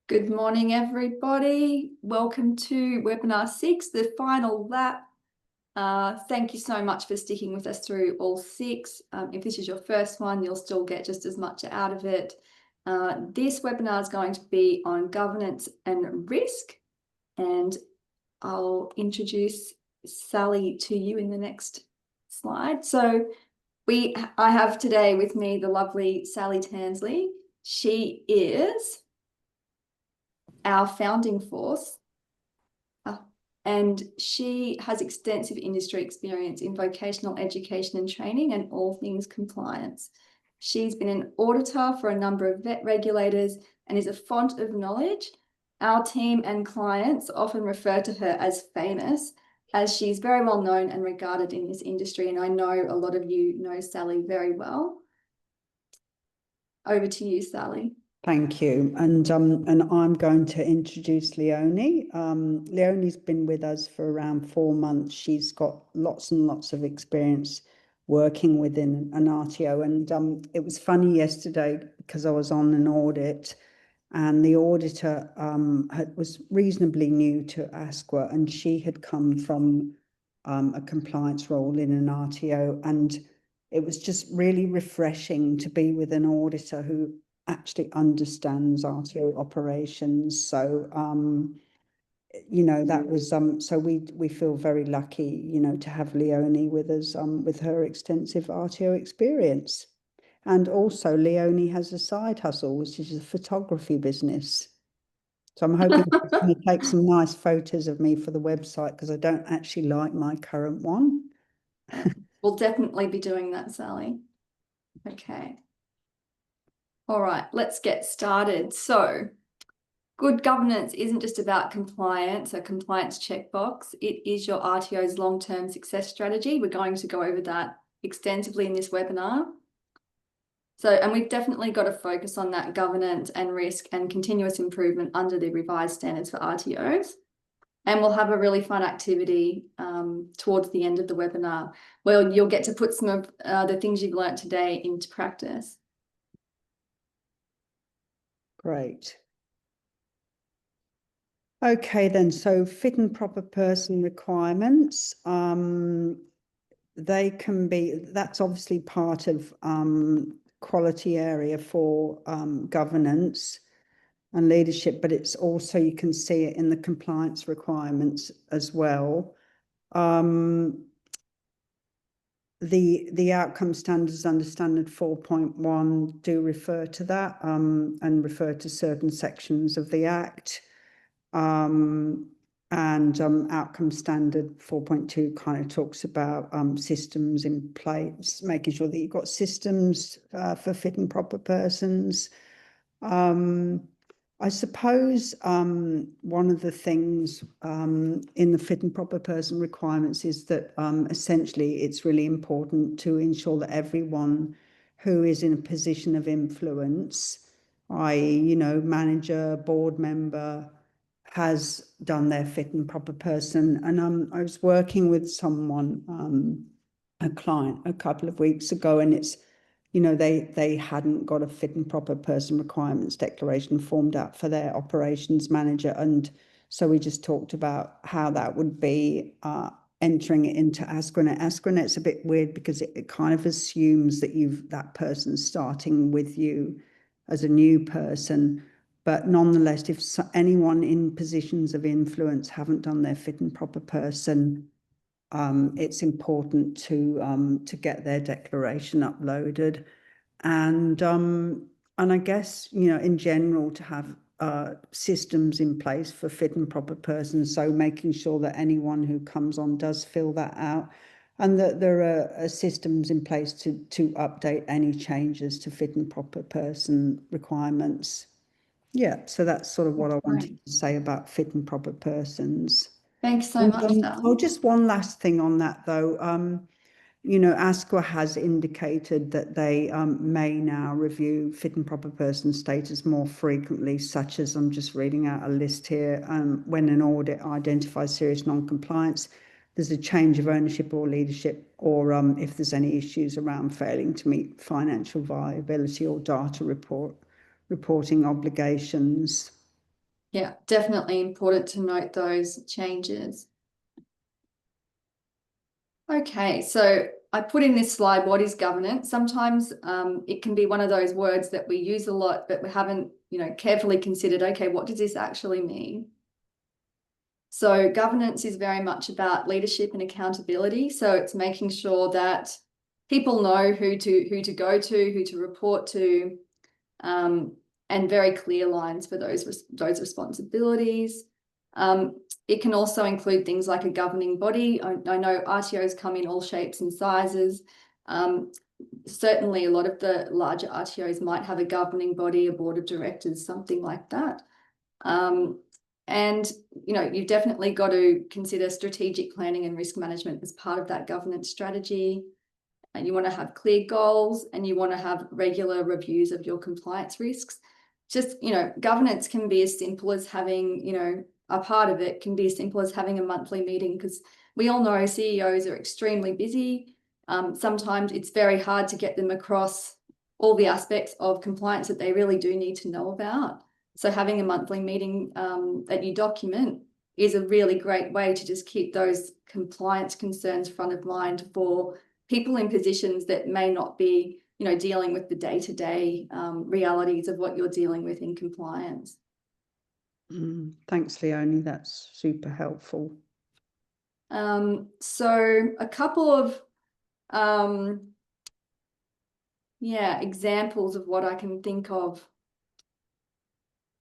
Good morning, everybody. Welcome to webinar 6, the final lap. Thank you so much for sticking with us through all 6. If this is your first one, you'll still get just as much out of it. This webinar is going to be on governance and risk, and I'll introduce Sally to you in the next slide. So I have today with me the lovely Sally Tansley. She is our founding force, and she has extensive industry experience in vocational education and training and all things compliance. She's been an auditor for a number of vet regulators and is a font of knowledge. Our team and clients often refer to her as famous, as she's very well known and regarded in this industry, and I know a lot of you know Sally very well. Over to you, Sally. Thank you. And I'm going to introduce Leonie. Leonie's been with us for around 4 months. She's got lots and lots of experience working within an RTO. And it was funny yesterday because I was on an audit and the auditor was reasonably new to ASQA, and she had come from a compliance role in an RTO. And it was just really refreshing to be with an auditor who actually understands RTO operations. So that was so we feel very lucky, to have Leonie with us with her extensive RTO experience. And also Leonie has a side hustle, which is a photography business. So I'm hoping to take some nice photos of me for the website, because I don't actually like my current one. We'll definitely be doing that, Sally. Okay. All right, let's get started. So, good governance isn't just about compliance, a compliance checkbox. It is your RTO's long-term success strategy. We're going to go over that extensively in this webinar. And we've definitely got to focus on that governance and risk and continuous improvement under the revised standards for RTOs. And we'll have a really fun activity towards the end of the webinar where you'll get to put some of the things you've learned today into practice. Great. Okay, then, so fit and proper person requirements. They can be, that's obviously part of quality area for governance and leadership, but it's also, you can see it in the compliance requirements as well. The outcome standards under standard 4.1 do refer to that and refer to certain sections of the Act. And outcome standard 4.2 kind of talks about systems in place, making sure that you've got systems for fit and proper persons. I suppose one of the things in the fit and proper person requirements is that essentially it's really important to ensure that everyone who is in a position of influence, i.e., manager, board member, has done their fit and proper person. And I was working with someone, a client, a couple of weeks ago, and it's, they hadn't got a fit and proper person requirements declaration formed out for their operations manager. And so we just talked about how that would be entering it into ASQA. ASQA, a bit weird because it kind of assumes that that person's starting with you as a new person. But nonetheless, if anyone in positions of influence haven't done their fit and proper person, it's important to get their declaration uploaded, and I guess in general to have systems in place for fit and proper persons. So making sure that anyone who comes on does fill that out, and that there are systems in place to update any changes to fit and proper person requirements. Yeah, so that's sort of what I wanted to say about fit and proper persons. Thanks so much, Sally. Oh, just one last thing on that, though. ASQA has indicated that they may now review fit and proper person status more frequently, such as, I'm just reading out a list here, when an audit identifies serious non-compliance, there's a change of ownership or leadership, or if there's any issues around failing to meet financial viability or data reporting obligations. Yeah, definitely important to note those changes. Okay, so I put in this slide, what is governance? Sometimes it can be one of those words that we use a lot, but we haven't, carefully considered, okay, what does this actually mean? So governance is very much about leadership and accountability. So it's making sure that people know who to go to, who to report to, and very clear lines for those responsibilities. It can also include things like a governing body. I know RTOs come in all shapes and sizes. Certainly a lot of the larger RTOs might have a governing body, a board of directors, something like that. And you've definitely got to consider strategic planning and risk management as part of that governance strategy. And you want to have clear goals, and you want to have regular reviews of your compliance risks. Just, governance can be as simple as having, a part of it can be as simple as having a monthly meeting, because we all know CEOs are extremely busy. Sometimes it's very hard to get them across all the aspects of compliance that they really do need to know about. So having a monthly meeting that you document is a really great way to just keep those compliance concerns front of mind for people in positions that may not be, dealing with the day-to-day realities of what you're dealing with in compliance. Thanks, Leonie. That's super helpful. So a couple of examples of what I can think of.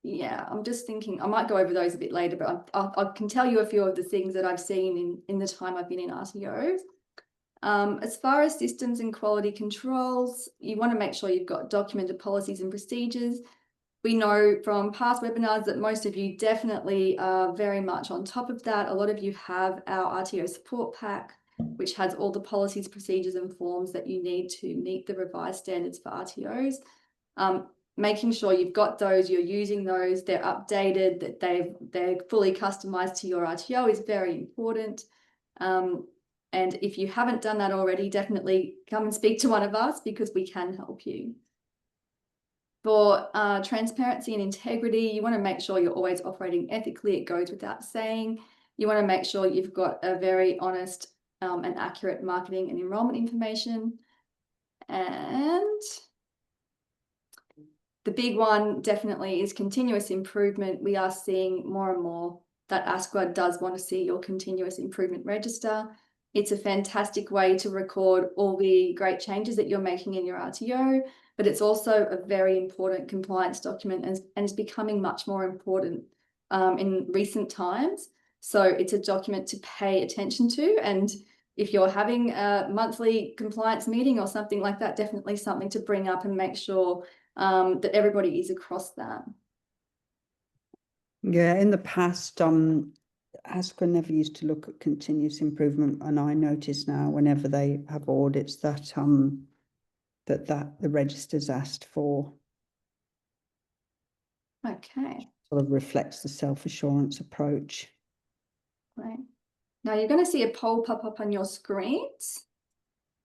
Yeah, I'm just thinking, I might go over those a bit later, but I can tell you a few of the things that I've seen in the time I've been in RTOs. As far as systems and quality controls, you want to make sure you've got documented policies and procedures. We know from past webinars that most of you definitely are very much on top of that. A lot of you have our RTO support pack, which has all the policies, procedures, and forms that you need to meet the revised standards for RTOs. Making sure you've got those, you're using those, they're updated, that they're fully customized to your RTO is very important. And if you haven't done that already, definitely come and speak to one of us, because we can help you. For transparency and integrity, you want to make sure you're always operating ethically. It goes without saying. You want to make sure you've got a very honest and accurate marketing and enrollment information. And the big one definitely is continuous improvement. We are seeing more and more that ASQA does want to see your continuous improvement register. It's a fantastic way to record all the great changes that you're making in your RTO, but it's also a very important compliance document, and is becoming much more important in recent times. So it's a document to pay attention to. And if you're having a monthly compliance meeting or something like that, definitely something to bring up and make sure that everybody is across that. Yeah, in the past, ASQA never used to look at continuous improvement, and I notice now whenever they have audits that the register's asked for. Okay. Sort of reflects the self-assurance approach. Right. Now you're going to see a poll pop up on your screens.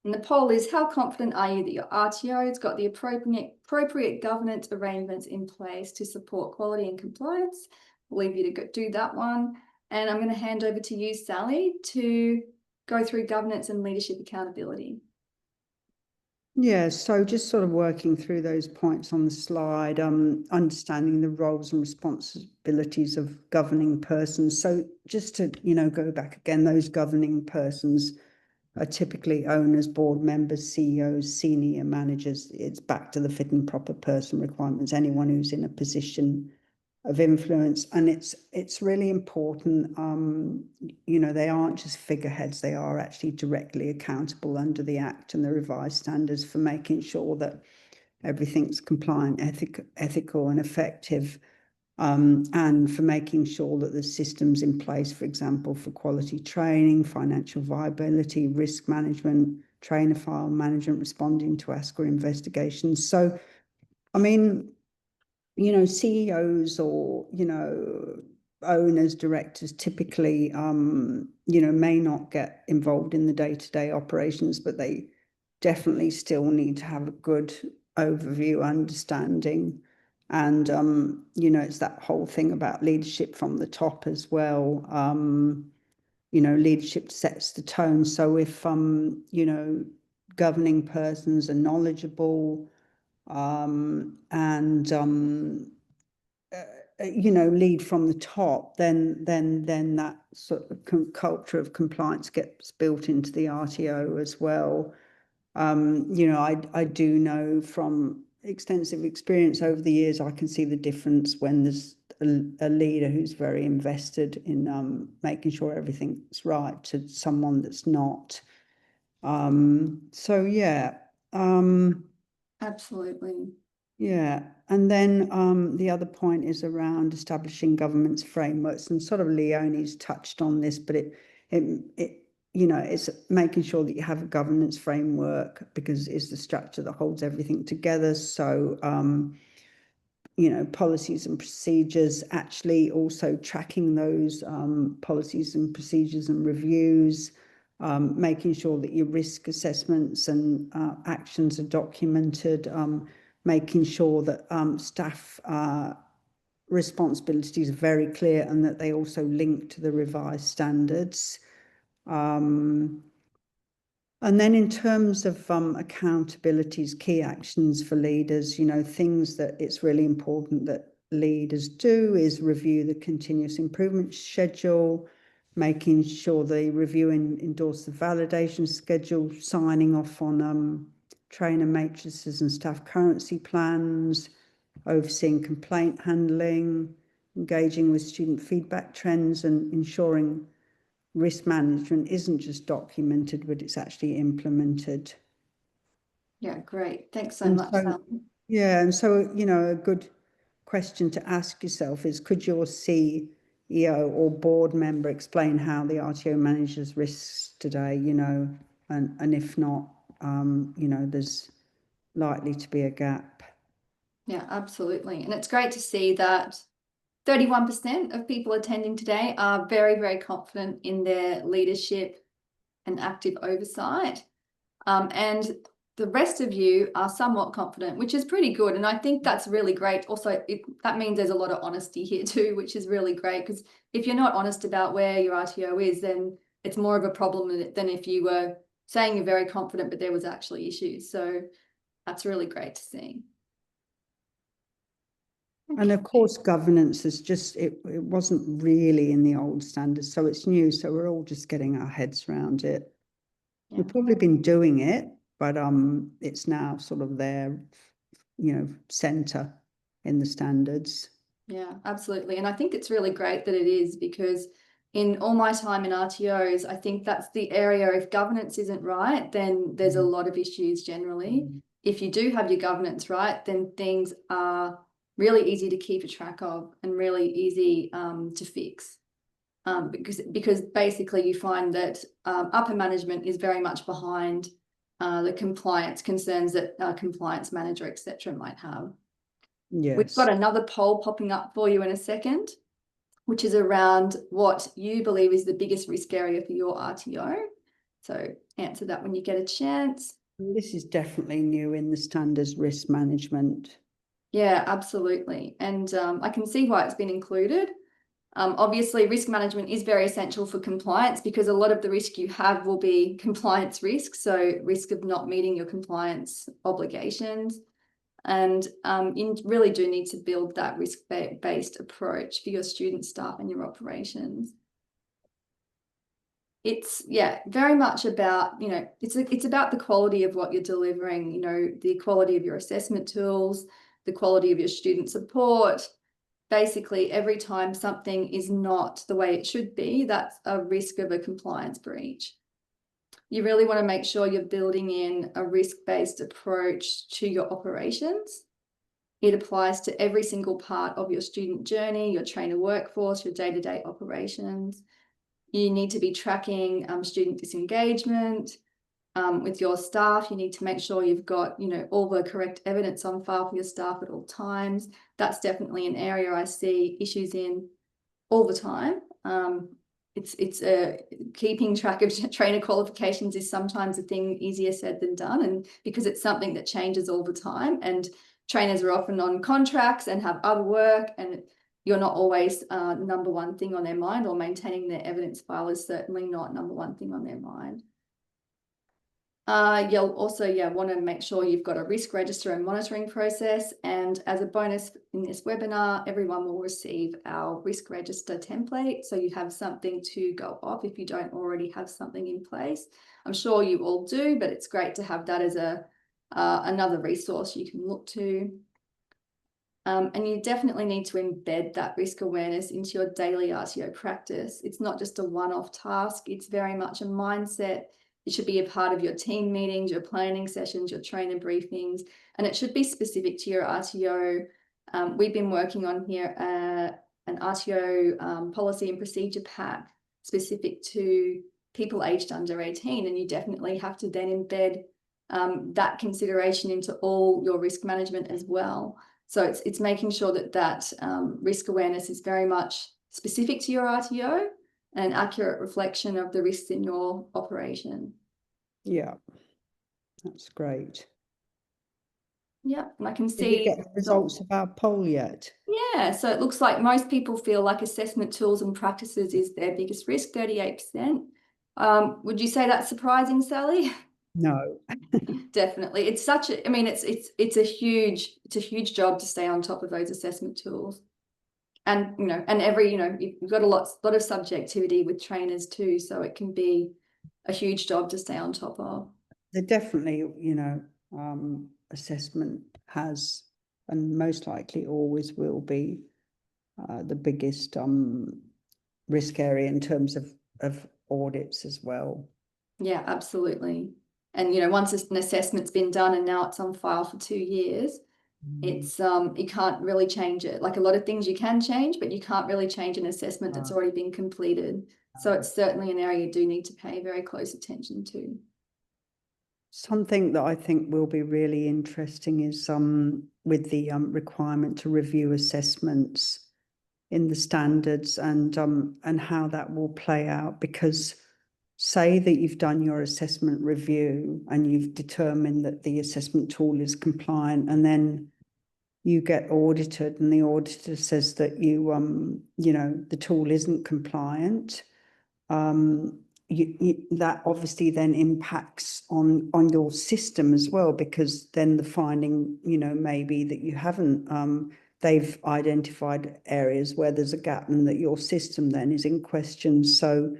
And the poll is, how confident are you that your RTO has got the appropriate governance arrangements in place to support quality and compliance? We'll leave you to do that one. And I'm going to hand over to you, Sally, to go through governance and leadership accountability. Yeah, so just sort of working through those points on the slide, understanding the roles and responsibilities of governing persons. So just to, go back again, those governing persons are typically owners, board members, CEOs, senior managers. It's back to the fit and proper person requirements, anyone who's in a position of influence. And it's really important, they aren't just figureheads, they are actually directly accountable under the Act and the revised standards for making sure that everything's compliant, ethical and effective, and for making sure that the systems in place, for example, for quality training, financial viability, risk management, trainer file management, responding to ASQA investigations. So, I mean, CEOs or, owners, directors typically, may not get involved in the day-to-day operations, but they definitely still need to have a good overview, understanding And, you know, it's that whole thing about leadership from the top as well. You know, leadership sets the tone. So if, you know, governing persons are knowledgeable, and, you know, lead from the top, then that sort of culture of compliance gets built into the RTO as well. You know, I do know from extensive experience over the years, I can see the difference when there's a leader who's very invested in making sure everything's right to someone that's not. So yeah. Absolutely. Yeah, and then the other point is around establishing governance frameworks, and sort of Leonie's touched on this, but it you know, it's making sure that you have a governance framework because it's the structure that holds everything together. So you know, policies and procedures, actually also tracking those policies and procedures and reviews, making sure that your risk assessments and actions are documented, making sure that staff responsibilities are very clear and that they also link to the revised standards. And then in terms of accountabilities, key actions for leaders, you know, things that it's really important that leaders do is review the continuous improvement schedule, making sure they review and endorse the validation schedule, signing off on trainer matrices and staff currency plans, overseeing complaint handling, engaging with student feedback trends, and ensuring risk management isn't just documented, but it's actually implemented. Yeah, great. Thanks so And much, so, Sally. yeah, and so, you know, a good question to ask yourself is, could your CEO or board member explain how the RTO manages risks today, you know, and if not, you know, there's likely to be a gap. Yeah, absolutely. And it's great to see that 31% of people attending today are very, very confident in their leadership and active oversight. And the rest of you are somewhat confident, which is pretty good. And I think that's really great. Also, that means there's a lot of honesty here too, which is really great, because if you're not honest about where your RTO is, then it's more of a problem than if you were saying you're very confident, but there was actually issues. So that's really great to see. And of course, governance is just, it wasn't really in the old standards, so it's new. So we're all just getting our heads around it. Yeah. We've probably been doing it, but it's now sort of their, you know, center in the standards. Yeah, absolutely. And I think it's really great that it is, because in all my time in RTOs, I think that's the area, if governance isn't right, then there's a lot of issues generally. If you do have your governance right, then things are really easy to keep a track of and really easy to fix. Because basically you find that upper management is very much behind the compliance concerns that a compliance manager, etc., might have. We've got Yes. another poll popping up for you in a second, which is around what you believe is the biggest risk area for your RTO. So answer that when you get a chance. This is definitely new in the standards, risk management. Yeah, absolutely. And I can see why it's been included. Obviously, risk management is very essential for compliance, because a lot of the risk you have will be compliance risk. So risk of not meeting your compliance obligations. And you really do need to build that risk-based approach for your student, staff, and your operations. It's, yeah, very much about, you know, it's about the quality of what you're delivering, you know, the quality of your assessment tools, the quality of your student support. Basically, every time something is not the way it should be, that's a risk of a compliance breach. You really want to make sure you're building in a risk-based approach to your operations. It applies to every single part of your student journey, your trainer workforce, your day-to-day operations. You need to be tracking student disengagement with your staff. You need to make sure you've got, you know, all the correct evidence on file for your staff at all times. That's definitely an area I see issues in all the time. It's keeping track of trainer qualifications is sometimes a thing easier said than done, and because it's something that changes all the time, and trainers are often on contracts and have other work, and you're not always number one thing on their mind, or maintaining their evidence file is certainly not number one thing on their mind. You'll also, want to make sure you've got a risk register and monitoring process. And as a bonus in this webinar, everyone will receive our risk register template. So you have something to go off if you don't already have something in place. I'm sure you all do, but it's great to have that as another resource you can look to. And you definitely need to embed that risk awareness into your daily RTO practice. It's not just a one-off task. It's very much a mindset. It should be a part of your team meetings, your planning sessions, your trainer briefings, and it should be specific to your RTO. We've been working on here an RTO policy and procedure pack specific to people aged under 18, and you definitely have to then embed that consideration into all your risk management as well. So it's making sure that risk awareness is very much specific to your RTO, an accurate reflection of the risks in your operation. Yeah, that's great. Yeah, and I can Did see we get the results of our poll yet? Yeah, so it looks like most people feel like assessment tools and practices is their biggest risk, 38%. Would you say that's surprising, Sally? No. Definitely. It's such a, I mean, it's a huge job to stay on top of those assessment tools. And and you've got a lot of subjectivity with trainers too, so it can be a huge job to stay on top of. They definitely, assessment has, and most likely always will be, the biggest risk area in terms of audits as well. Yeah, absolutely. And once an assessment's been done and now it's on file for 2 years, it's you can't really change it. Like a lot of things you can change, but you can't really change an assessment that's already been completed. So it's certainly an area you do need to pay very close attention to. Something that I think will be really interesting is with the requirement to review assessments in the standards, and how that will play out, because say that you've done your assessment review and you've determined that the assessment tool is compliant, and then you get audited and the auditor says that the tool isn't compliant. That obviously then impacts on your system as well, because then the finding may be that you haven't they've identified areas where there's a gap and that your system then is in question. So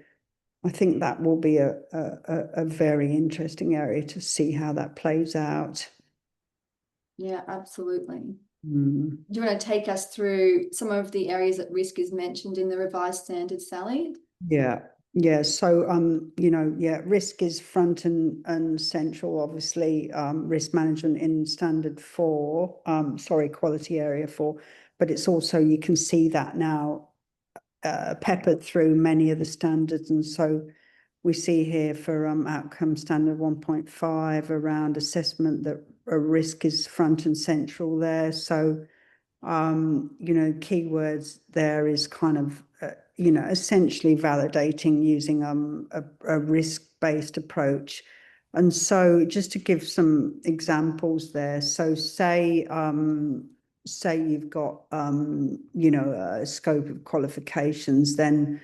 I think that will be a very interesting area to see how that plays out. Yeah, absolutely. Mm. Do you want to take us through some of the areas at risk is mentioned in the revised standards, Sally? Yeah. So risk is front and central, obviously. Risk management in standard 4, quality area 4, but it's also, you can see that now peppered through many of the standards. And so we see here for outcome standard 1.5 around assessment that a risk is front and central there. So keywords there is kind of essentially validating using a risk-based approach. And so just to give some examples there, so say you've got a scope of qualifications, then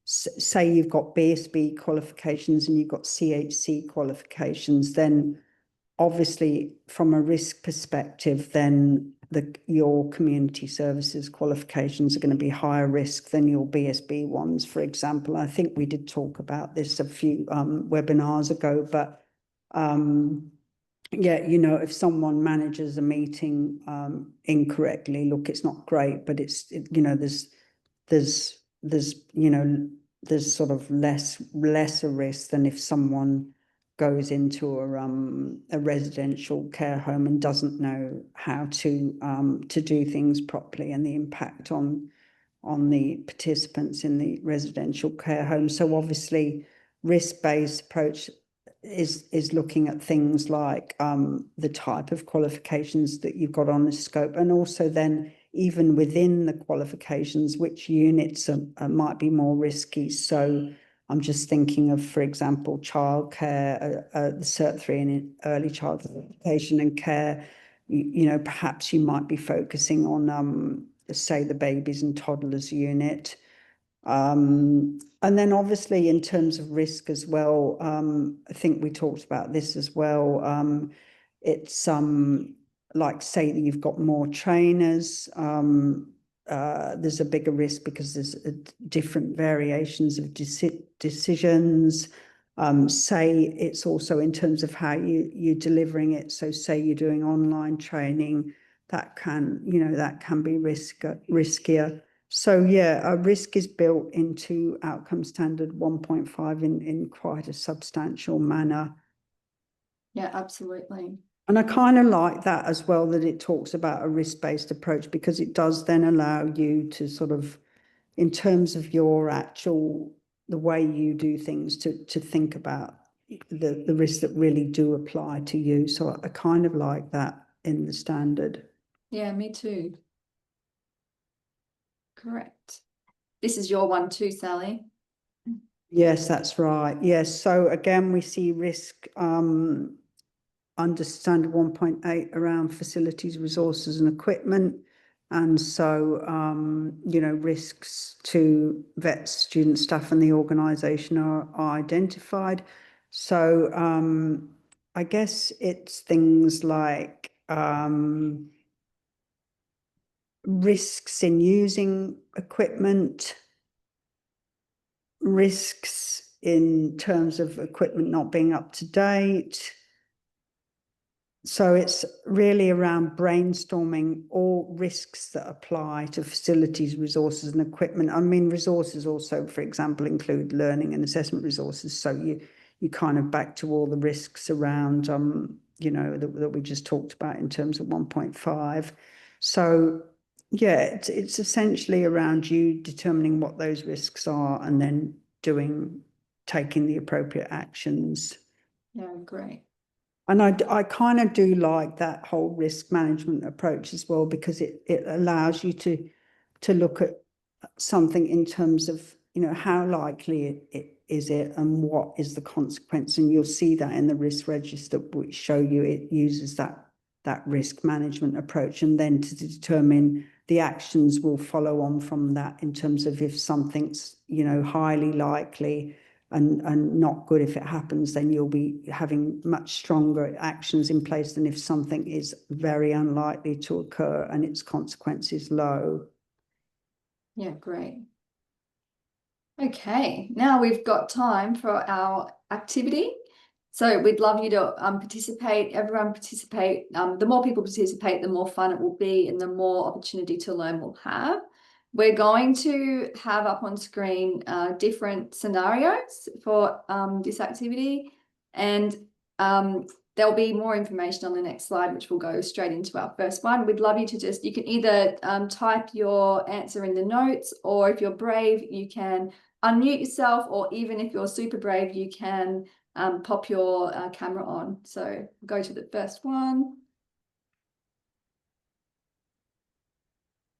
say you've got BSB qualifications and you've got CHC qualifications, then obviously from a risk perspective, then your community services qualifications are going to be higher risk than your BSB ones, for example. I think we did talk about this a few webinars ago, but if someone manages a meeting incorrectly, look, it's not great, but there's sort of lesser risk than if someone goes into a residential care home and doesn't know how to do things properly, and the impact on the participants in the residential care home. So obviously risk-based approach is looking at things like the type of qualifications that you've got on the scope, and also then even within the qualifications, which units might be more risky. So I'm just thinking of, for example, childcare, the Cert 3 in early childhood education and care. you know, perhaps you might be focusing on, say, the babies and toddlers unit. And then obviously in terms of risk as well, I think we talked about this as well. It's like say that you've got more trainers, there's a bigger risk because there's different variations of decisions. Say it's also in terms of how you're delivering it. So say you're doing online training, that can, you know, that can be riskier. So yeah, a risk is built into outcome standard 1.5 in quite a substantial manner. Yeah, absolutely. And I kind of like that as well, that it talks about a risk-based approach, because it does then allow you to sort of, in terms of your actual, the way you do things, to think about the risks that really do apply to you. So I kind of like that in the standard. Yeah, me too. Correct. This is your one too, Sally. Yes, that's right. Yes. So again, we see risk under standard 1.8 around facilities, resources and equipment. And so, you know, risks to vets, students, staff and the organisation are identified. So I guess it's things like risks in using equipment, risks in terms of equipment not being up to date. So it's really around brainstorming all risks that apply to facilities, resources and equipment. I mean, resources also, for example, include learning and assessment resources. So you kind of back to all the risks around, you know, that we just talked about in terms of 1.5. So yeah, it's essentially around you determining what those risks are and then taking the appropriate actions. Yeah, great. And I kind of do like that whole risk management approach as well, because it allows you to look at something in terms of, you know, how likely it is it and what is the consequence. And you'll see that in the risk register, which show you it uses that risk management approach, and then to determine the actions will follow on from that in terms of if something's, you know, highly likely and not good if it happens, then you'll be having much stronger actions in place than if something is very unlikely to occur and its consequences low. Yeah, great. Okay, now we've got time for our activity. So we'd love you to participate, everyone participate. The more people participate, the more fun it will be and the more opportunity to learn we'll have. We're going to have up on screen different scenarios for this activity, and there'll be more information on the next slide, which will go straight into our first one. We'd love you to you can either type your answer in the notes, or if you're brave, you can unmute yourself, or even if you're super brave, you can pop your camera on. So go to the first one.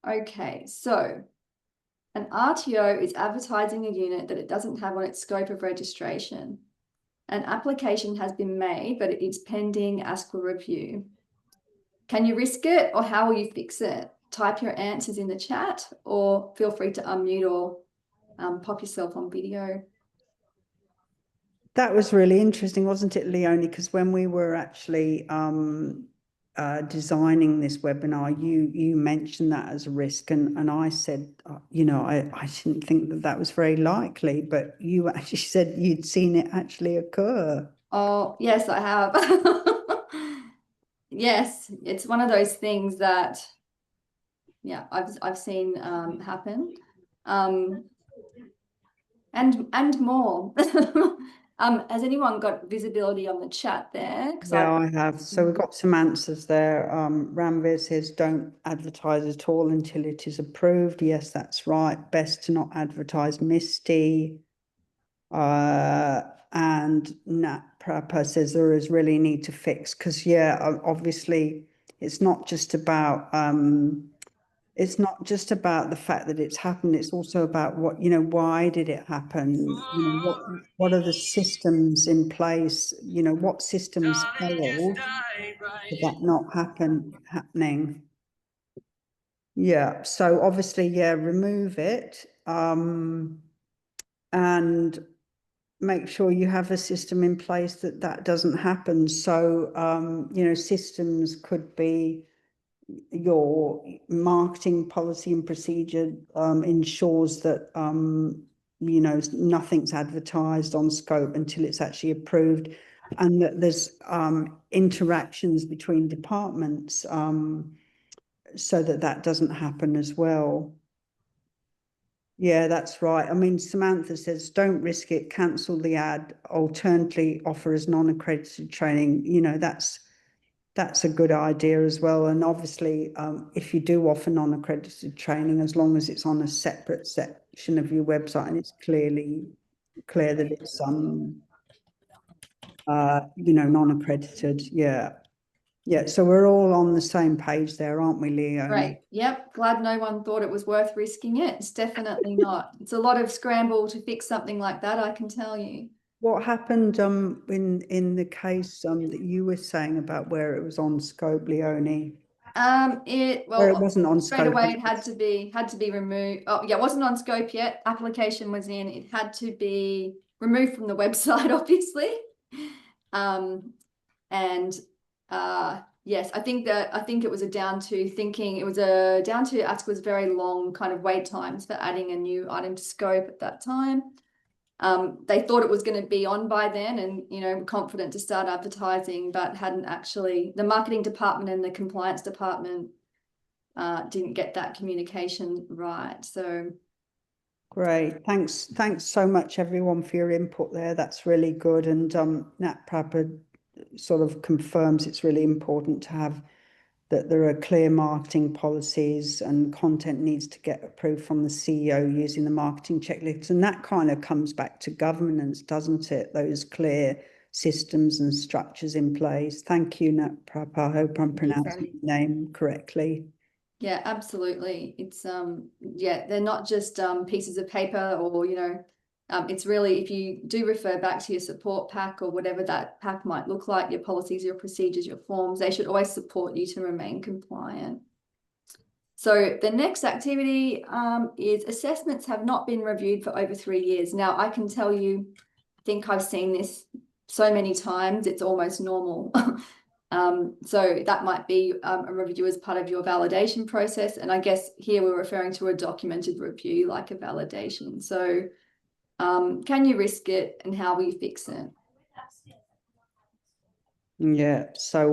Okay, so an RTO is advertising a unit that it doesn't have on its scope of registration. An application has been made, but it is pending ASQA review. Can you risk it, or how will you fix it? Type your answers in the chat, or feel free to unmute or pop yourself on video. That was really interesting, wasn't it, Leonie? Because when we were actually designing this webinar, you mentioned that as a risk, and I said, you know, I didn't think that was very likely, but you actually said you'd seen it actually occur. Oh, yes, I have. Yes, it's one of those things that, yeah, I've seen happen, and more. Has anyone got visibility on the chat there? Yeah, I have. So we've got some answers there. Ranveer says, don't advertise at all until it is approved. Yes, that's right. Best to not advertise. Misty. And Nat Prapa says there is really need to fix, because yeah, obviously it's not just about the fact that it's happened. It's also about what, you know, why did it happen? You know, what are the systems in place? You know, what systems failed? for that not happening. Yeah, so obviously, yeah, remove it, and make sure you have a system in place that that doesn't happen. So, you know, systems could be your marketing policy and procedure ensures that, you know, nothing's advertised on scope until it's actually approved, and that there's interactions between departments, so that that doesn't happen as well. Yeah, that's right. I mean, Samantha says, don't risk it, cancel the ad, alternately offer as non-accredited training. You know, that's a good idea as well. And obviously, if you do offer non-accredited training, as long as it's on a separate section of your website and it's clear that it's you know, non-accredited. Yeah. Yeah. So we're all on the same page there, aren't we, Leonne? Great. Yep. Glad no one thought it was worth risking it. It's definitely not. It's a lot of scramble to fix something like that, I can tell you. What happened in the case that you were saying about where it was on scope, Leonie? Where it wasn't on straight scope. away it had to be removed. Oh yeah, it wasn't on scope yet. Application was in. It had to be removed from the website, obviously. And yes, I think it was down to ask was very long kind of wait times for adding a new item to scope at that time. They thought it was going to be on by then and, you know, confident to start advertising, but hadn't actually, the marketing department and the compliance department didn't get that communication right. So Great. Thanks so much, everyone, for your input there. That's really good. And Nat Prabha sort of confirms it's really important to have that there are clear marketing policies and content needs to get approved from the CEO using the marketing checklist. And that kind of comes back to governance, doesn't it? Those clear systems and structures in place. Thank you, Nat Prabha. I hope I'm pronouncing your name correctly. Yeah, absolutely. It's yeah, they're not just pieces of paper or, you know, it's really, if you do refer back to your support pack or whatever that pack might look like, your policies, your procedures, your forms, they should always support you to remain compliant. So the next activity is assessments have not been reviewed for over 3 years. Now, I can tell you, I think I've seen this so many times, it's almost normal. So that might be a review as part of your validation process. And I guess here we're referring to a documented review like a validation. So can you risk it and how will you fix it? Yeah, so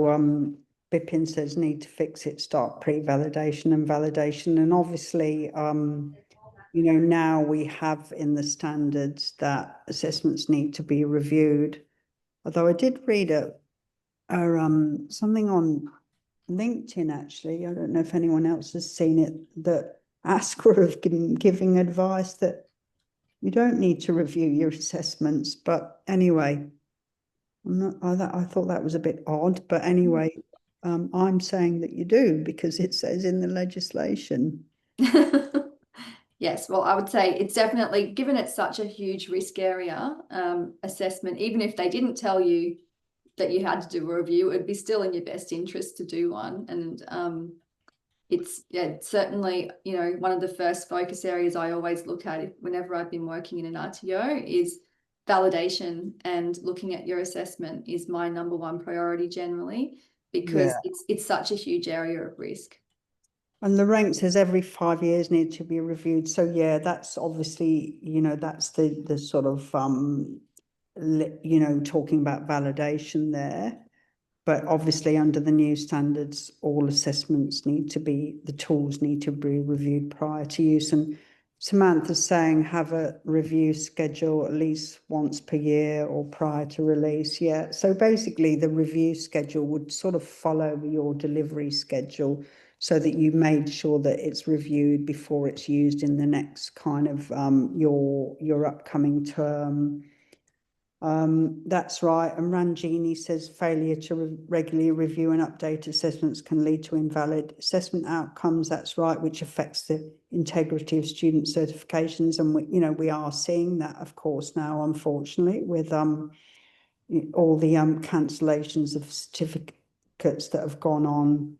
Bipin says need to fix it, start pre-validation and validation. And obviously, you know, now we have in the standards that assessments need to be reviewed. Although I did read something on LinkedIn, actually, I don't know if anyone else has seen it, that ASQA have giving advice that you don't need to review your assessments. But anyway, I thought that was a bit odd, but anyway, I'm saying that you do because it says in the legislation. Yes, well, I would say it's definitely, given it's such a huge risk area, assessment, even if they didn't tell you that you had to do a review, it'd be still in your best interest to do one. And it's certainly, you know, one of the first focus areas I always look at whenever I've been working in an RTO is validation, and looking at your assessment is my number one priority generally, because it's such a huge area of risk. And the rank says every 5 years need to be reviewed. So yeah, that's obviously, you know, that's the sort of you know, talking about validation there. But obviously under the new standards, all assessments the tools need to be reviewed prior to use. And Samantha's saying have a review schedule at least once per year or prior to release. Yeah. So basically the review schedule would sort of follow your delivery schedule so that you made sure that it's reviewed before it's used in the next kind of your upcoming term. That's right. And Ranjini says failure to regularly review and update assessments can lead to invalid assessment outcomes. That's right, which affects the integrity of student certifications. And we are seeing that, of course, now, unfortunately, with all the cancellations of certificates that have gone on.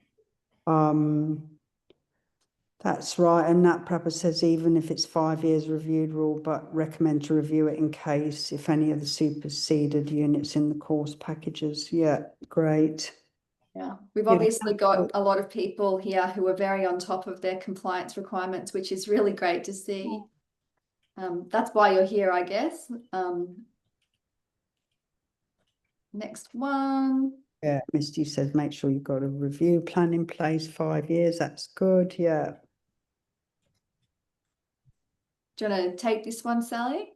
That's right, and that Prabha says even if it's 5 years reviewed rule, but recommend to review it in case if any of the superseded units in the course packages. Yeah, great. Yeah, we've Yeah. obviously got a lot of people here who are very on top of their compliance requirements, which is really great to see. That's why you're here, I guess. Next one. Yeah, Misty says make sure you've got a review plan in place, 5 years. That's good. Yeah. Do you want to take this one, Sally?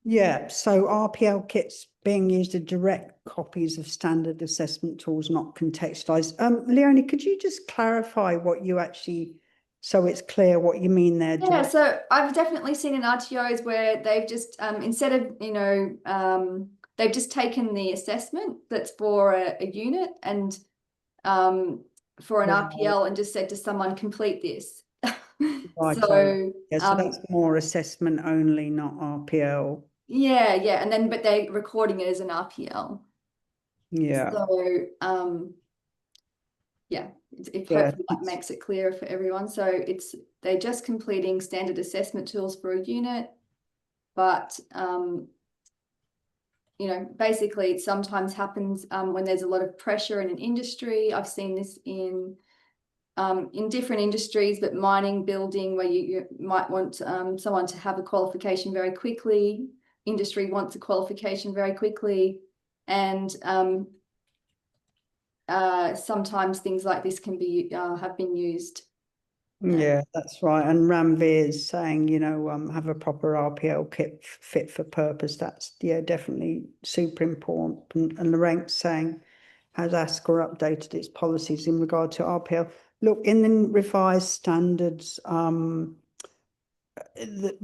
Yeah, so RPL kits being used are direct copies of standard assessment tools, not contextualized. Leonie, could you just clarify what you actually, so it's clear what you mean there? Yeah, so I've definitely seen in RTOs where they've just instead of they've just taken the assessment that's for a unit and for an RPL and just said to someone complete this. Right, So yeah, so that's more assessment only, not RPL. yeah, and then but they're recording it as an RPL. Yeah. So yeah, if Yeah. hopefully that makes it clearer for everyone. So they're just completing standard assessment tools for a unit, but you know, basically it sometimes happens when there's a lot of pressure in an industry. I've seen this in different industries, but mining, building, where you might want someone to have a qualification very quickly. Industry wants a qualification very quickly, and sometimes things like this can be have been used. Yeah, that's right. And Ramveer is saying, you know, have a proper RPL kit fit for purpose. That's, yeah, definitely super important. And Lorraine's saying, has ASCA updated its policies in regard to RPL? Look, in the revised standards, the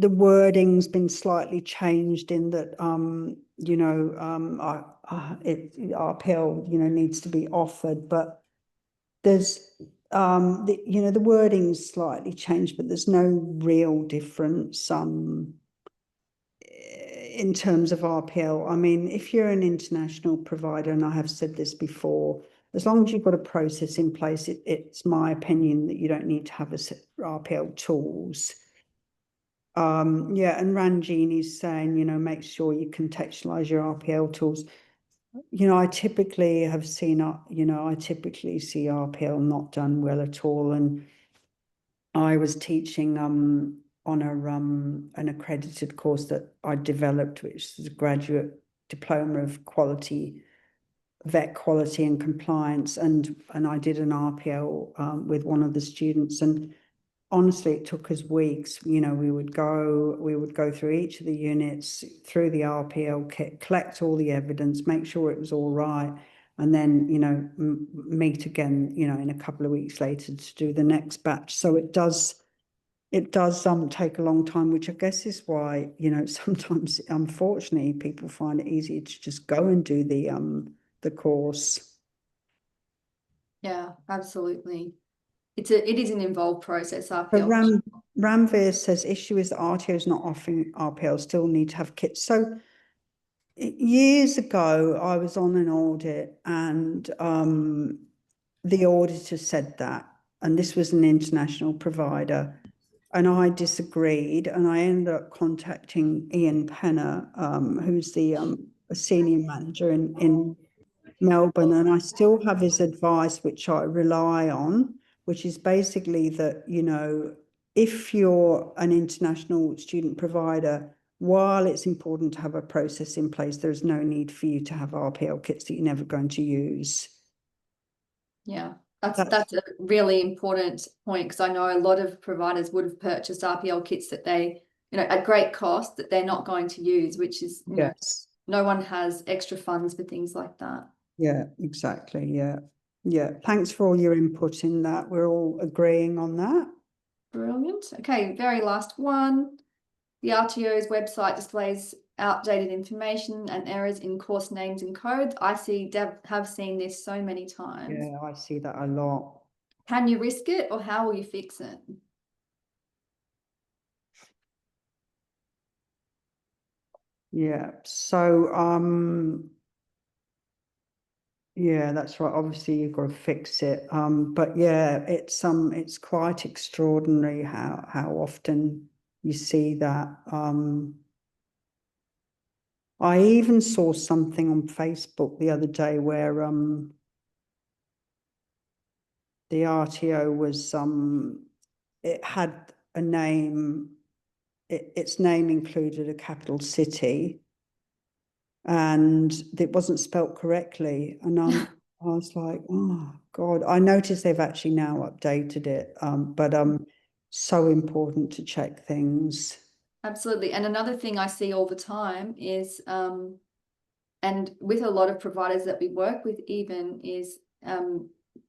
wording's been slightly changed in that, you know, RPL, you know, needs to be offered, but there's you know, the wording's slightly changed, but there's no real difference in terms of RPL. I mean, if you're an international provider, and I have said this before, as long as you've got a process in place, it's my opinion that you don't need to have a set RPL tools. Yeah, and Ranjini's saying, you know, make sure you contextualize your RPL tools. You know, I typically have seen, you know, I typically see RPL not done well at all. And I was teaching on an accredited course that I developed, which is a graduate diploma of quality, vet quality and compliance. And I did an RPL with one of the students, and honestly, it took us weeks. You know, we would go through each of the units, through the RPL kit, collect all the evidence, make sure it was all right, and then, you know, meet again, you know, in a couple of weeks later to do the next batch. So it does take a long time, which I guess is why, you know, sometimes, unfortunately, people find it easier to just go and do the course. Yeah, absolutely. It is an involved process, But RPL. Ramveer says issue is that RTO is not offering RPL, still need to have kits. So years ago, I was on an audit, and the auditor said that, and this was an international provider, and I disagreed, and I ended up contacting Ian Penner, who's the a senior manager in Melbourne, and I still have his advice, which I rely on, which is basically that, you know, if you're an international student provider, while it's important to have a process in place, there's no need for you to have RPL kits that you're never going to use. Yeah, that's a really important point, because I know a lot of providers would have purchased RPL kits that they, you know, at great cost that they're not going to use, which is, you know, Yes. no one has extra funds for things like that. Yeah, exactly. Yeah. Yeah. Thanks for all your input in that. We're all agreeing on that. Brilliant. Okay, very last one. The RTO's website displays outdated information and errors in course names and codes. I have seen this so many times. Yeah, I see that a lot. Can you risk it, or how will you fix it? Yeah. So Yeah, that's right. Obviously, you've got to fix it. But yeah, it's quite extraordinary how often you see that. I even saw something on Facebook the other day where the RTO was it had a name, its name included a capital city, and it wasn't spelt correctly. And I was like, oh God, I noticed they've actually now updated it. But so important to check things. Absolutely. And another thing I see all the time is, and with a lot of providers that we work with even, is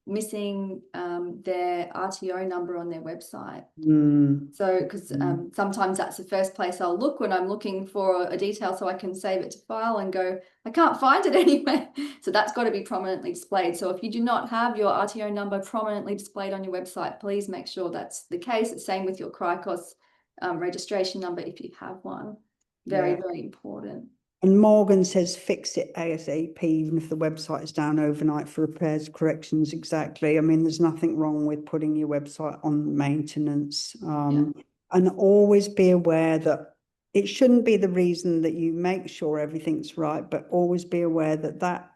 missing their RTO number on their website. Mm. So, because sometimes that's the first place I'll look when I'm looking for a detail so I can save it to file and go, I can't find it anywhere. So that's got to be prominently displayed. So if you do not have your RTO number prominently displayed on your website, please make sure that's the case. Same with your CRICOS registration number if you have one. Very, very important. And Morgan says fix it ASAP, even if the website is down overnight for repairs, corrections. Exactly. I mean, there's nothing wrong with putting your website on maintenance. And always be aware that it shouldn't be the reason that you make sure everything's right, but always be aware that that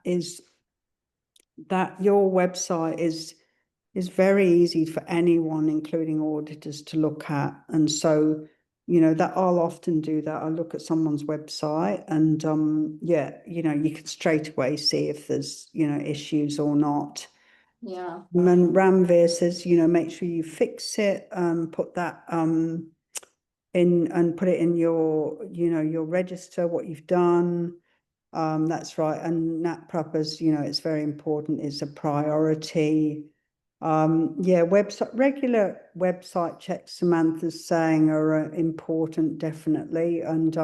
your website is very easy for anyone, including auditors, to look at. And so, you know, that I'll often do that. I look at someone's website and yeah, you know, you can straight away see if there's, you know, issues or not. Yeah. And Ramveer says, you know, make sure you fix it, put that in and put it in your, you know, your register, what you've done. That's right. And Nat Proppers, you know, it's very important. It's a priority. Yeah, regular website checks, Samantha's saying, are important, definitely. And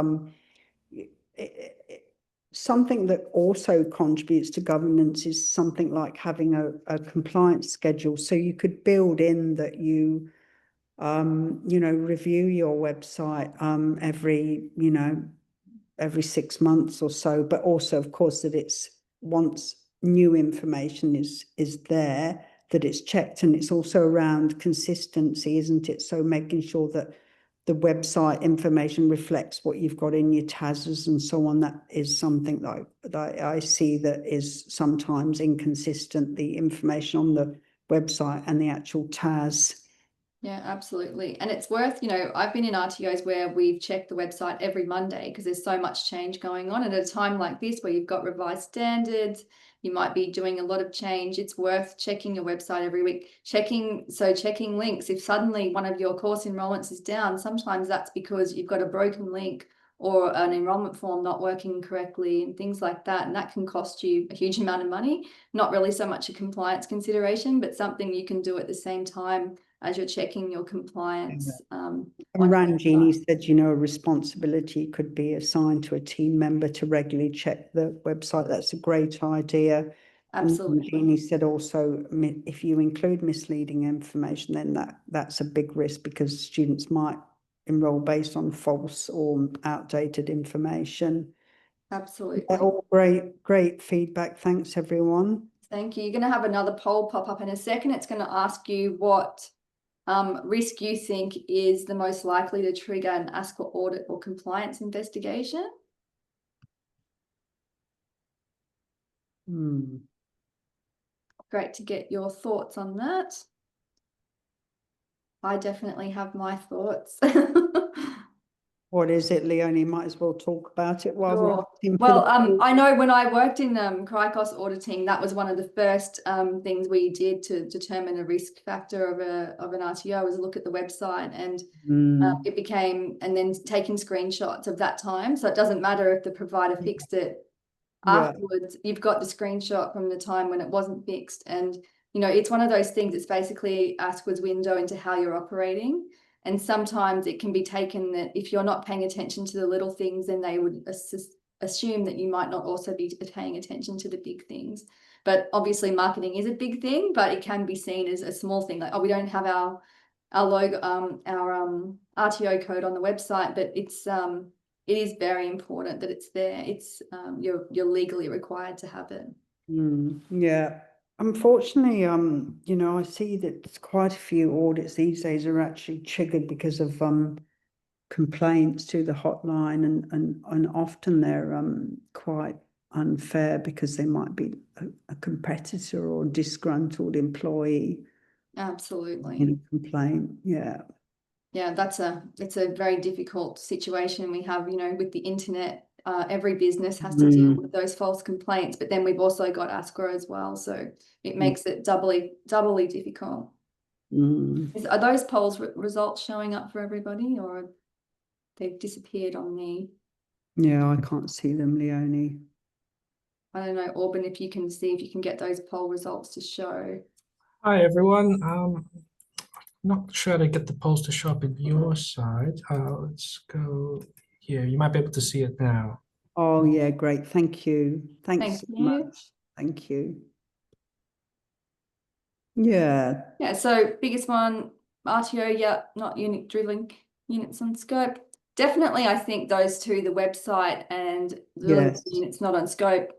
something that also contributes to governance is something like having a compliance schedule. So you could build in that you know, review your website every, you know, every 6 months or so, but also, of course, that it's once new information is there, that it's checked. And it's also around consistency, isn't it? So making sure that the website information reflects what you've got in your TASs and so on. That is something that I see that is sometimes inconsistent, the information on the website and the actual TAS. Yeah, absolutely. And it's worth, you know, I've been in RTOs where we've checked the website every Monday because there's so much change going on. And at a time like this where you've got revised standards, you might be doing a lot of change. It's worth checking your website every week. Checking links. If suddenly one of your course enrollments is down, sometimes that's because you've got a broken link or an enrollment form not working correctly and things like that. And that can cost you a huge amount of money. Not really so much a compliance consideration, but something you can do at the same time as you're checking your compliance. And Ranjini said, you know, a responsibility could be assigned to a team member to regularly check the website. That's a great idea. Absolutely. And Ranjini said also, if you include misleading information, then that's a big risk because students might enroll based on false or outdated information. Absolutely. All great feedback. Thanks, everyone. Thank you. You're going to have another poll pop up in a second. It's going to ask you what risk you think is the most likely to trigger an ASQA audit or compliance investigation. Great to get your thoughts on that. I definitely have my thoughts. What is it, Leonie? Might as well talk about it while we're waiting for Well, the I know when I worked in CRICOS auditing, that was one of the first things we did to determine a risk factor of an RTO was look at the website, and it became, and then taking screenshots of that time. So it doesn't matter if the provider fixed it afterwards, you've got the screenshot from the time when it wasn't fixed. And, you know, it's one of those things, it's basically ASQA's window into how you're operating. And sometimes it can be taken that if you're not paying attention to the little things, then they would assume that you might not also be paying attention to the big things. But obviously marketing is a big thing, but it can be seen as a small thing. Like, oh, we don't have our logo, our RTO code on the website, but it is very important that it's there. It's you're legally required to have it. Yeah. Unfortunately, you know, I see that quite a few audits these days are actually triggered because of complaints to the hotline, and often they're quite unfair because they might be a competitor or disgruntled employee in Absolutely. a complaint. Yeah. Yeah, it's a very difficult situation we have, you know, with the internet. Every business has to deal with those false complaints, but then we've also got ASQA as well, so it makes it doubly difficult. Are those polls results showing up for everybody, or they've disappeared on me? Yeah, I can't see them, Leonie. I don't know, Auburn, if you can see if you can get those poll results to show. Hi everyone. Not sure how to get the polls to show up in your side. Let's go here. You might be able to see it now. Oh, yeah, great. Thank you. Thanks Thank so you. much. Thank you. Yeah. Yeah, so biggest one, RTO, yeah, not unit drilling units on scope. Definitely, I think those two, the website and drilling Yes. units not on scope.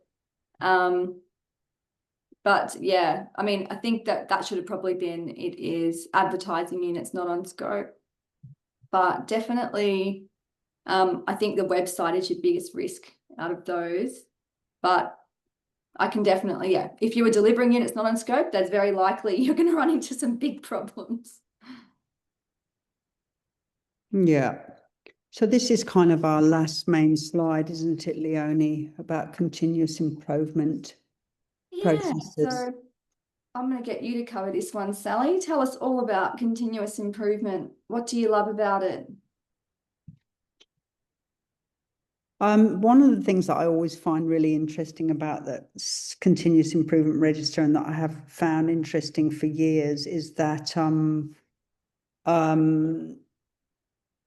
But yeah, I mean, I think that should have probably been, it is advertising units not on scope. But definitely, I think the website is your biggest risk out of those. But I can definitely, yeah, if you were delivering units not on scope, that's very likely you're going to run into some big problems. Yeah. So this is kind of our last main slide, isn't it, Leonie, about continuous improvement processes? So I'm going to get you to cover this one, Sally. Tell us all about continuous improvement. What do you love about it? One of the things that I always find really interesting about the continuous improvement register, and that I have found interesting for years, is that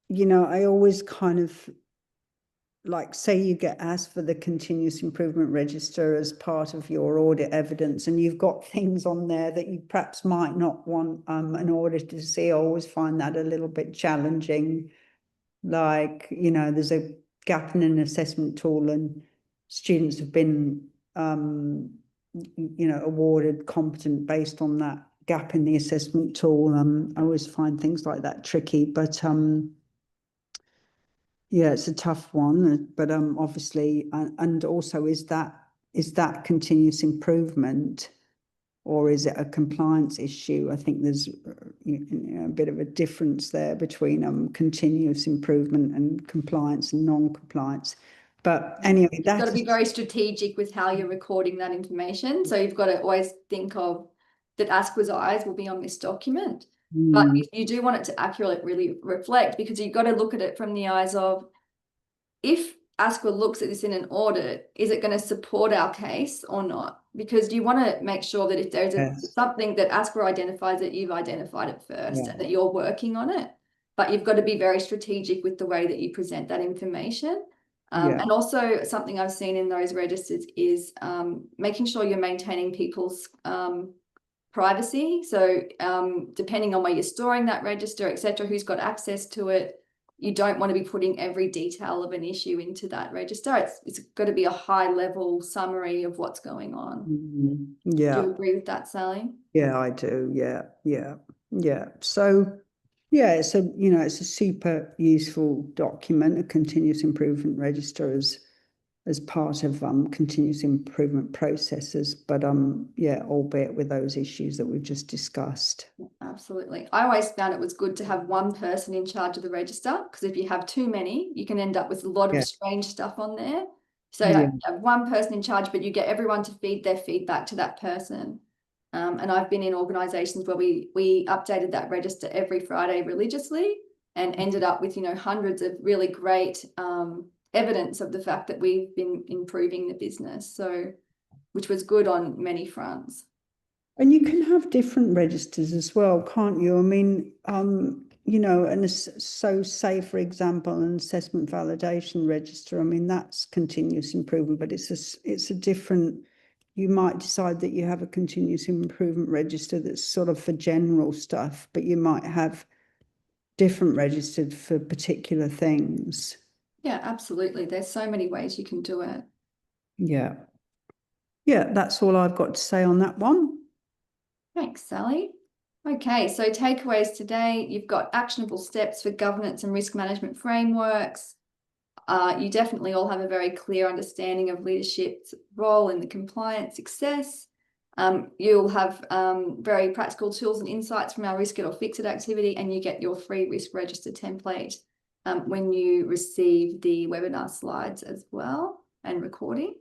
you know, I always kind of like, say you get asked for the continuous improvement register as part of your audit evidence, and you've got things on there that you perhaps might not want an auditor to see. I always find that a little bit challenging. Like, you know, there's a gap in an assessment tool and students have been, you know, awarded competent based on that gap in the assessment tool. I always find things like that tricky, but yeah, it's a tough one. But obviously, and also, is that continuous improvement, or is it a compliance issue? I think there's you know, a bit of a difference there between continuous improvement and compliance and non-compliance. But anyway, You've got to be very strategic with how you're recording that information. So you've got to always think of that ASQA's eyes will be on this document. But you do want it to accurately really reflect, because you've got to look at it from the eyes of, if ASQA looks at this in an audit, is it going to support our case or not? Because you want to make sure that if there's something that ASQA identifies, that you've identified it first and that you're working on it. But you've got to be very strategic with the way that you present that information. And also something I've seen in those registers is making sure you're maintaining people's privacy. So depending on where you're storing that register, etc., who's got access to it, you don't want to be putting every detail of an issue into that register. It's got to be a high level summary of what's going on. Yeah. Do you agree with that, Sally? Yeah, I do. Yeah. So yeah, it's a, you know, it's a super useful document, a continuous improvement register as part of continuous improvement processes, but yeah, albeit with those issues that we've just discussed. Absolutely. I always found it was good to have one person in charge of the register, because if you have too many, you can end up with a lot of strange stuff on there. So you have one person in charge, but you get everyone to feed their feedback to that person. And I've been in organizations where we updated that register every Friday religiously, and ended up with, you know, hundreds of really great evidence of the fact that we've been improving the business. So, which was good on many fronts. And you can have different registers as well, can't you? I mean, you know, and so say, for example, an assessment validation register, I mean, that's continuous improvement, but it's a different, you might decide that you have a continuous improvement register that's sort of for general stuff, but you might have different registered for particular things. Yeah, absolutely. There's so many ways you can do it. Yeah. Yeah, that's all I've got to say on that one. Thanks, Sally. Okay, so takeaways today, you've got actionable steps for governance and risk management frameworks. You definitely all have a very clear understanding of leadership's role in the compliance success. You'll have very practical tools and insights from our risk it or fix it activity, and you get your free risk register template when you receive the webinar slides as well and recording.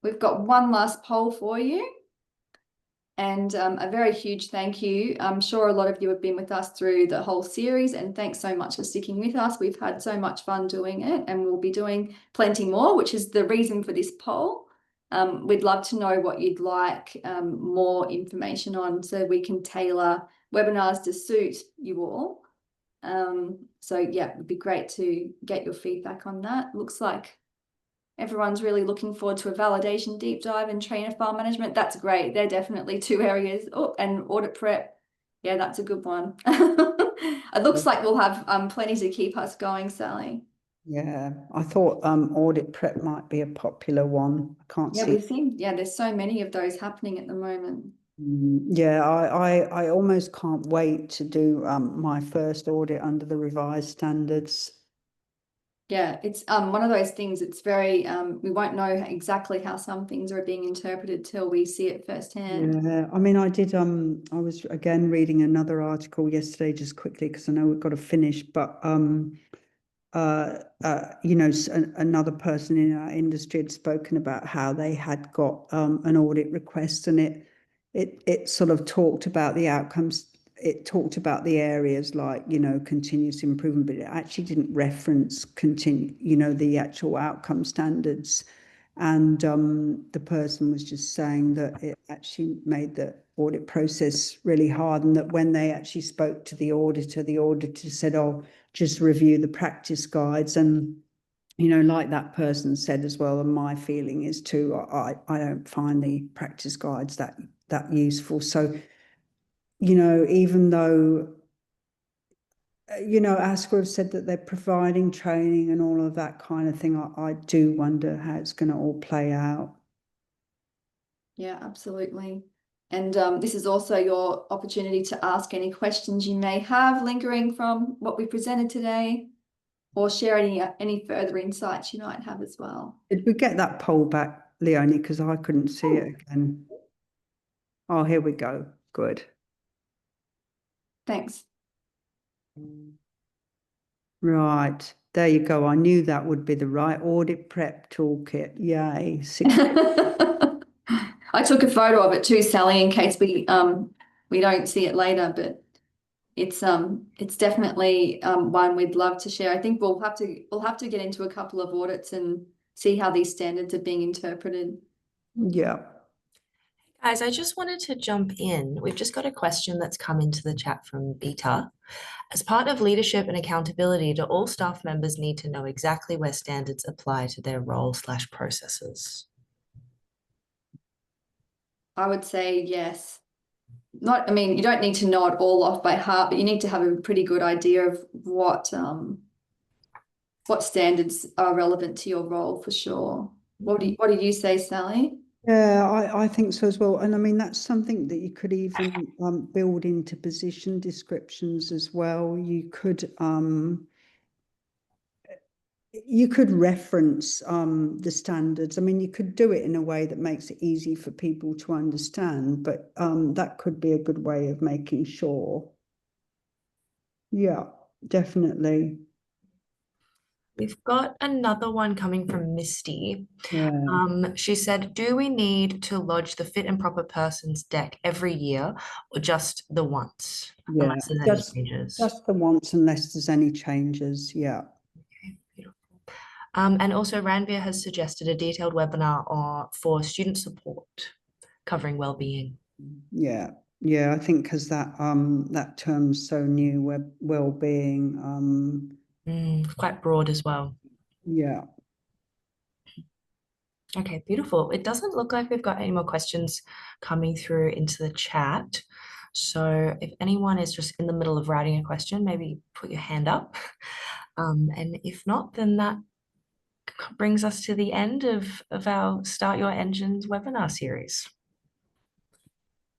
We've got one last poll for you. And a very huge thank you. I'm sure a lot of you have been with us through the whole series, and thanks so much for sticking with us. We've had so much fun doing it, and we'll be doing plenty more, which is the reason for this poll. We'd love to know what you'd like more information on, so we can tailor webinars to suit you all. So yeah, it would be great to get your feedback on that. Looks like everyone's really looking forward to a validation deep dive and trainer file management. That's great. They're definitely two areas. Oh, and audit prep. Yeah, that's a good one. It looks like we'll have plenty to keep us going, Sally. Yeah, I thought audit prep might be a popular one. I can't Yeah, see. we've seen, yeah, there's so many of those happening at the moment. Yeah, I almost can't wait to do my first audit under the revised standards. Yeah, it's one of those things. It's very we won't know exactly how some things are being interpreted till we see it firsthand. Yeah, I mean, I was again reading another article yesterday just quickly because I know we've got to finish, but you know, another person in our industry had spoken about how they had got an audit request, and it sort of talked about the outcomes. It talked about the areas like, you know, continuous improvement, but it actually didn't reference you know, the actual outcome standards. And the person was just saying that it actually made the audit process really hard, and that when they actually spoke to the auditor said, oh, just review the practice guides. And, you know, like that person said as well, and my feeling is too, I don't find the practice guides that useful. So, you know, even though, you know, ASCA have said that they're providing training and all of that kind of thing, I do wonder how it's going to all play out. Yeah, absolutely. And this is also your opportunity to ask any questions you may have lingering from what we presented today, or share any further insights you might have as well. Did we get that poll back, Leonie? Because I couldn't see it again. Oh, here we go. Good. Thanks. Right. There you go. I knew that would be the right audit prep toolkit. Yay. I took a photo of it too, Sally, in case we don't see it later, but it's definitely one we'd love to share. I think we'll have to get into a couple of audits and see how these standards are being interpreted. Yeah. Guys, I just wanted to jump in. We've just got a question that's come into the chat from Beta. As part of leadership and accountability, do all staff members need to know exactly where standards apply to their role/processes? I would say yes. I mean, you don't need to know it all off by heart, but you need to have a pretty good idea of what standards are relevant to your role for sure. What do you say, Sally? Yeah, I think so as well. And I mean, that's something that you could even build into position descriptions as well. You could reference the standards. I mean, you could do it in a way that makes it easy for people to understand, but that could be a good way of making sure. Yeah, definitely. We've got another one coming from Misty. Yeah. She said, do we need to lodge the fit and proper persons deck every year or just the once? Yeah, Unless there's any changes? just the once, unless there's any changes. Yeah. Okay, beautiful. And also Ranveer has suggested a detailed webinar for student support covering well-being. Yeah. Yeah, I think because that term's so new, well-being. Quite broad as well. Yeah. Okay, beautiful. It doesn't look like we've got any more questions coming through into the chat. So if anyone is just in the middle of writing a question, maybe put your hand up. And if not, then that brings us to the end of our Start Your Engines webinar series.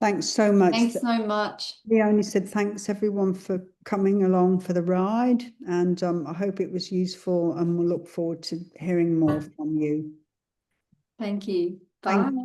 Thanks so much. Thanks so much. Leonie said thanks everyone for coming along for the ride, and I hope it was useful, and we'll look forward to hearing more from you. Thank you. Thank Bye. you.